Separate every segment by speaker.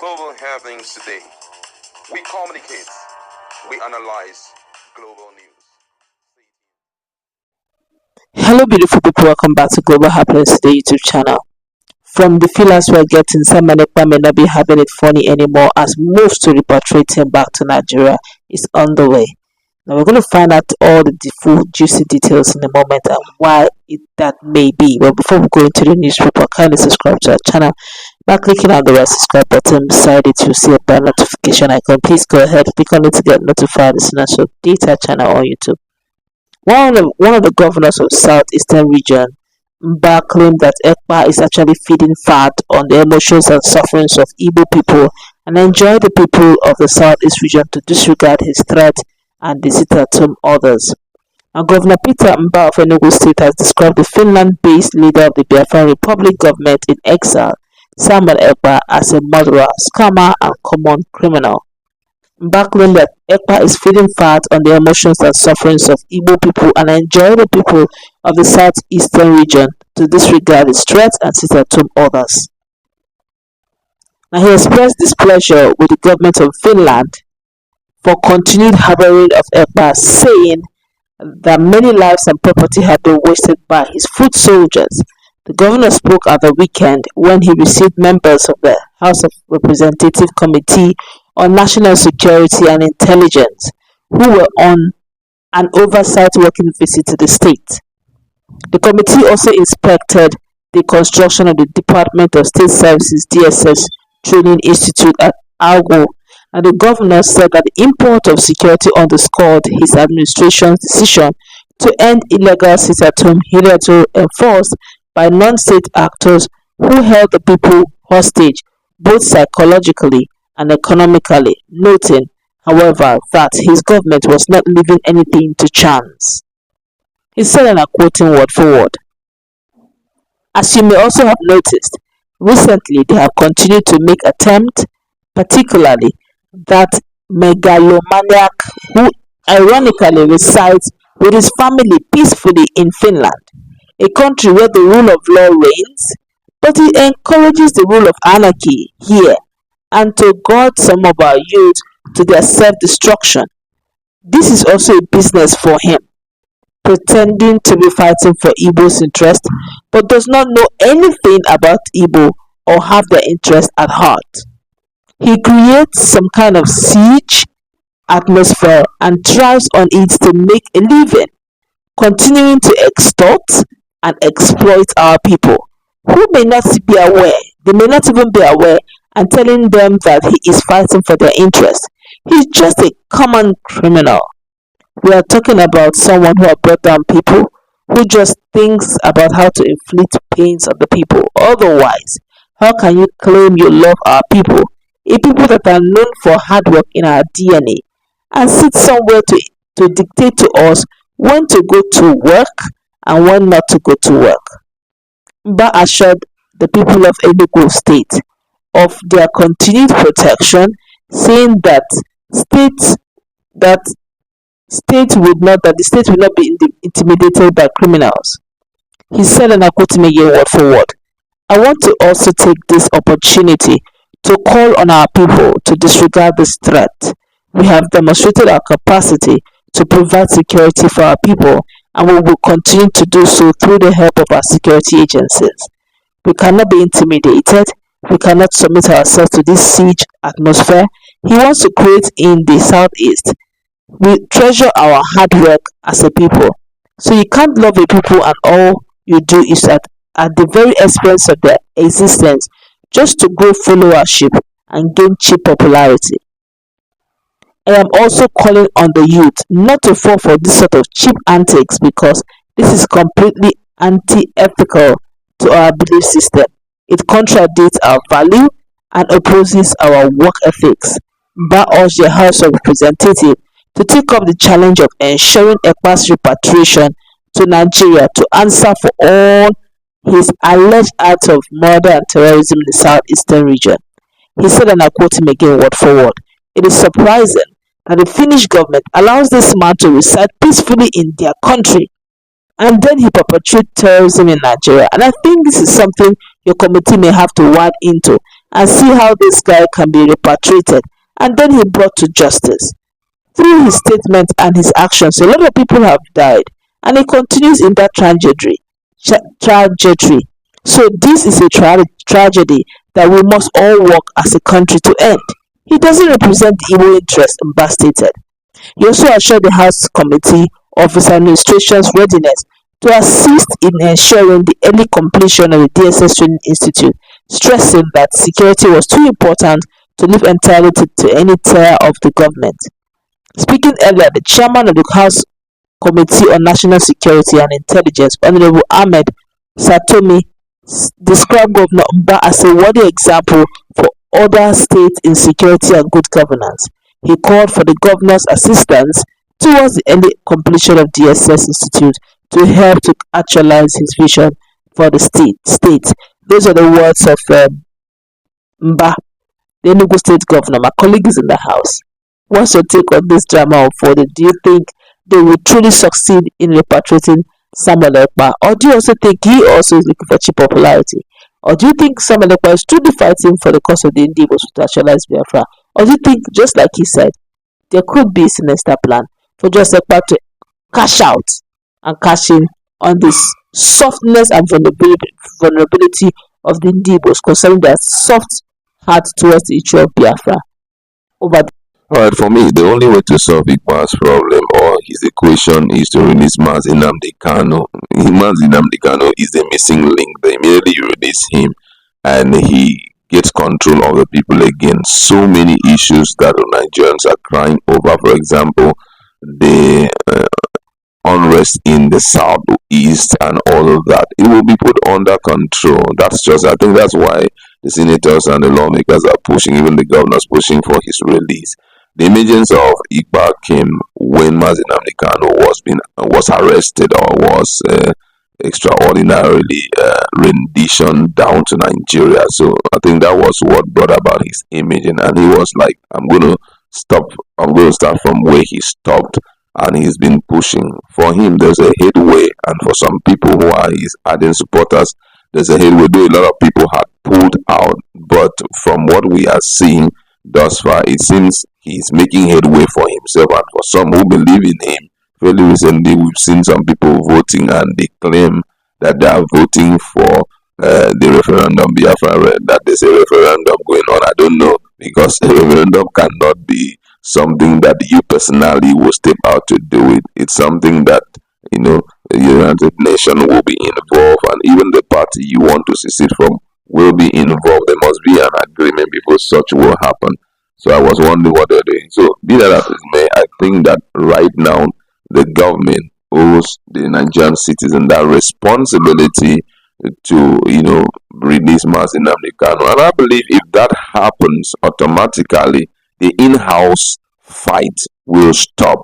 Speaker 1: Global happenings today. We communicate, we analyze global news.
Speaker 2: Hello, beautiful people. Welcome back to Global Happiness Today YouTube channel. From the feelers we're getting, Simon Ekpa may not be having it funny anymore as moves to repatriate him back to Nigeria is underway. Now we're going to find out all the full juicy details in a moment and why that may be. But before we go into the newspaper, kindly subscribe to our channel by clicking on the red subscribe button beside it. You'll see a bell notification icon. Please go ahead, click on it to get notified as soon as we update our channel on YouTube. One of the governors of Southeastern region, Mba, claimed that Ekpa is actually feeding fat on the emotions and sufferings of Igbo people and enjoy the people of the Southeast region to disregard his threat and disitatum others. Now, Governor Peter Mba of Enugu State has described the Finland-based leader of the Biafra Republic government in exile, Simon Ekpa, as a murderer, scammer, and common criminal. Mba claimed that Ekpa is feeding fat on the emotions and sufferings of Igbo people and enjoy the people of the Southeastern region to disregard his threats and disitatum others. Now, he expressed displeasure with the government of Finland for continued harboring of Ekpa, saying that many lives and property have been wasted by his foot soldiers. The governor spoke at the weekend when he received members of the House of Representative Committee on National Security and Intelligence who were on an oversight working visit to the state. The committee also inspected the construction of the Department of State Services DSS Training Institute at Algo, and the governor said that the import of security underscored his administration's decision to end illegal disitatum hitherto enforced by non-state actors who held the people hostage both psychologically and economically, noting, however, that his government was not leaving anything to chance. He said, and I'm quoting word for word, "As you may also have noticed, recently they have continued to make attempts, particularly that megalomaniac who ironically resides with his family peacefully in Finland, a country where the rule of law reigns, but he encourages the rule of anarchy here and to guard some of our youth to their self-destruction. This is also a business for him, pretending to be fighting for Igbo's interest, but does not know anything about Igbo or have their interest at heart. He creates some kind of siege atmosphere and thrives on it to make a living, continuing to extort and exploit our people, who may not be aware, they may not even be aware, and telling them that he is fighting for their interest. He's just a common criminal. We are talking about someone who has brought down people, who just thinks about how to inflict pains on the people. Otherwise, how can you claim you love our people, a people that are known for hard work in our DNA, and sit somewhere to dictate to us when to go to work and when not to go to work?" Mba assured the people of Enugu State of their continued protection, saying that the state would not be intimidated by criminals. He said, and I quote him again word for word, "I want to also take this opportunity to call on our people to disregard this threat. We have demonstrated our capacity to provide security for our people, and we will continue to do so through the help of our security agencies. We cannot be intimidated. We cannot submit ourselves to this siege atmosphere he wants to create in the Southeast. We treasure our hard work as a people. So you can't love a people and all you do is at the very expense of their existence just to grow followership and gain cheap popularity. I am also calling on the youth not to fall for this sort of cheap antics because this is completely anti-ethical to our belief system. It contradicts our value and opposes our work ethics." Mba urged the House of Representatives to take up the challenge of ensuring Ekpa's repatriation to Nigeria to answer for all his alleged acts of murder and terrorism in the Southeastern region. He said, and I quote him again word for word, "It is surprising that the Finnish government allows this man to reside peacefully in their country and then he perpetrates terrorism in Nigeria. And I think this is something your committee may have to wade into and see how this guy can be repatriated and then he brought to justice. Through his statement and his actions, a lot of people have died, and he continues in that trajectory. So this is a tragedy that we must all work as a country to end. He doesn't represent the Igbo interest, Mba stated. He also assured the House Committee of his administration's readiness to assist in ensuring the early completion of the DSS Training Institute, stressing that security was too important to leave entirely to any tier of the government. Speaking earlier, the chairman of the House Committee on National Security and Intelligence, Honorable Ahmed Satomi, described Governor Mba as a worthy example for other states in security and good governance. He called for the governor's assistance towards the early completion of DSS Institute to help to actualize his vision for the state. Those are the words of Mba, the Enugu State Governor. My colleague is in the house. What's your take on this drama unfolded? Do you think they will truly succeed in repatriating Simon Ekpa? Or do you also think he also is looking for cheap popularity? Or do you think Simon Ekpa is truly fighting for the cause of the Indians to actualize Biafra? Or do you think, just like he said, there could be a sinister plan for just Ekpa to cash out and cash in on this softness and vulnerability of the Indians concerning their soft heart towards the issue of Biafra? Over.
Speaker 3: Alright, for me, the only way to solve Ikpa's problem or his equation is to release Mazi Nnamdi Kanu. Mazi Nnamdi Kanu is the missing link. They immediately release him and he gets control of the people again. So many issues that Nigerians are crying over, for example, the unrest in the South-East and all of that. It will be put under control. I think that's why the senators and the lawmakers are pushing, even the governors pushing for his release. The emergence of Ekpa came when Mazi Nnamdi Kanu was arrested or was extraordinarily rendition down to Nigeria. So I think that was what brought about his image, and he was like, I'm going to start from where he stopped, and he's been pushing. For him, there's a headway, and for some people who are his ardent supporters, there's a headway. Though a lot of people had pulled out, but from what we are seeing thus far, it seems he's making headway for himself, and for some who believe in him. Fairly recently, we've seen some people voting, and they claim that they are voting for the referendum Biafra, that there's a referendum going on. I don't know, because a referendum cannot be something that you personally will step out to do it. It's something that, the United Nations will be involved, and even the party you want to secede from will be involved. There must be an agreement before such will happen. So I was wondering what they're doing. So be that as it may, I think that right now the government owes the Nigerian citizen that responsibility to, release Mazi Nnamdi Kanu. And I believe if that happens, automatically the in-house fight will stop.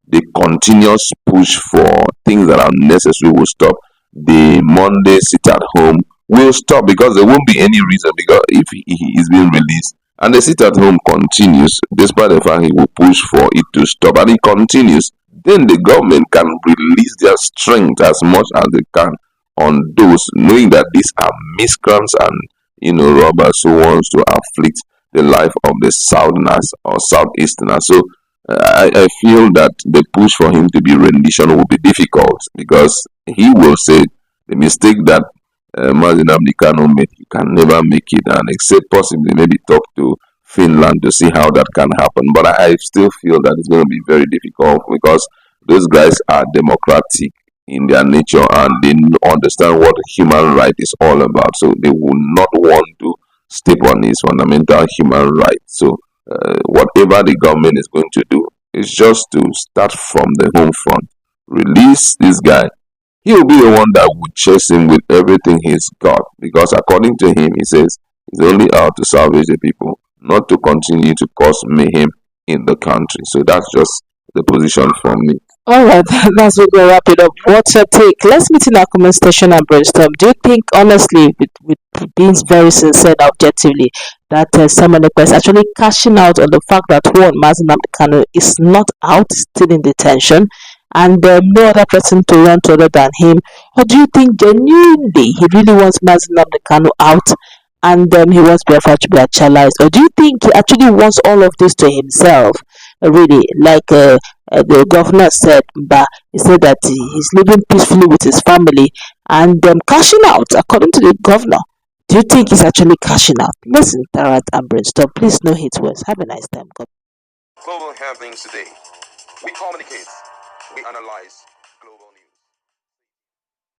Speaker 3: The continuous push for things that are necessary will stop. The Monday sit at home will stop, because there won't be any reason, because if he is being released and the sit at home continues, despite the fact he will push for it to stop, and it continues, then the government can release their strength as much as they can on those, knowing that these are miscreants and robbers who wants to afflict the life of the Southerners or Southeasterners. So I feel that the push for him to be rendition will be difficult, because he will say the mistake that Mazi Nnamdi Kanu made, he can never make it, and except possibly maybe talk to Finland to see how that can happen. But I still feel that it's going to be very difficult, because those guys are democratic in their nature and they understand what human right is all about. So they will not want to step on his fundamental human rights. So whatever the government is going to do is just to start from the home front. Release this guy. He will be the one that will chase him with everything he's got, because according to him, he says he's only out to salvage the people, not to continue to cause mayhem in the country. So that's just the position from me.
Speaker 2: Alright, that's what we'll wrap it up. What's your take? Let's meet in our comment section and brainstorm. Do you think, honestly, with being very sincere and objectively, that Simon Ekpa is actually cashing out on the fact that Mazi Nnamdi Kanu is not out, still in detention, and no other person to run to other than him? Or do you think genuinely he really wants Mazi Nnamdi Kanu out, and he wants Biafra to be actualized? Or do you think he actually wants all of this to himself? Really, like the governor said, but he said that he's living peacefully with his family and cashing out, according to the governor. Do you think he's actually cashing out? Listen, Tarat and Brainstorm, please no hate words. Have a nice time. God.
Speaker 1: Global happenings today. We communicate, we analyze,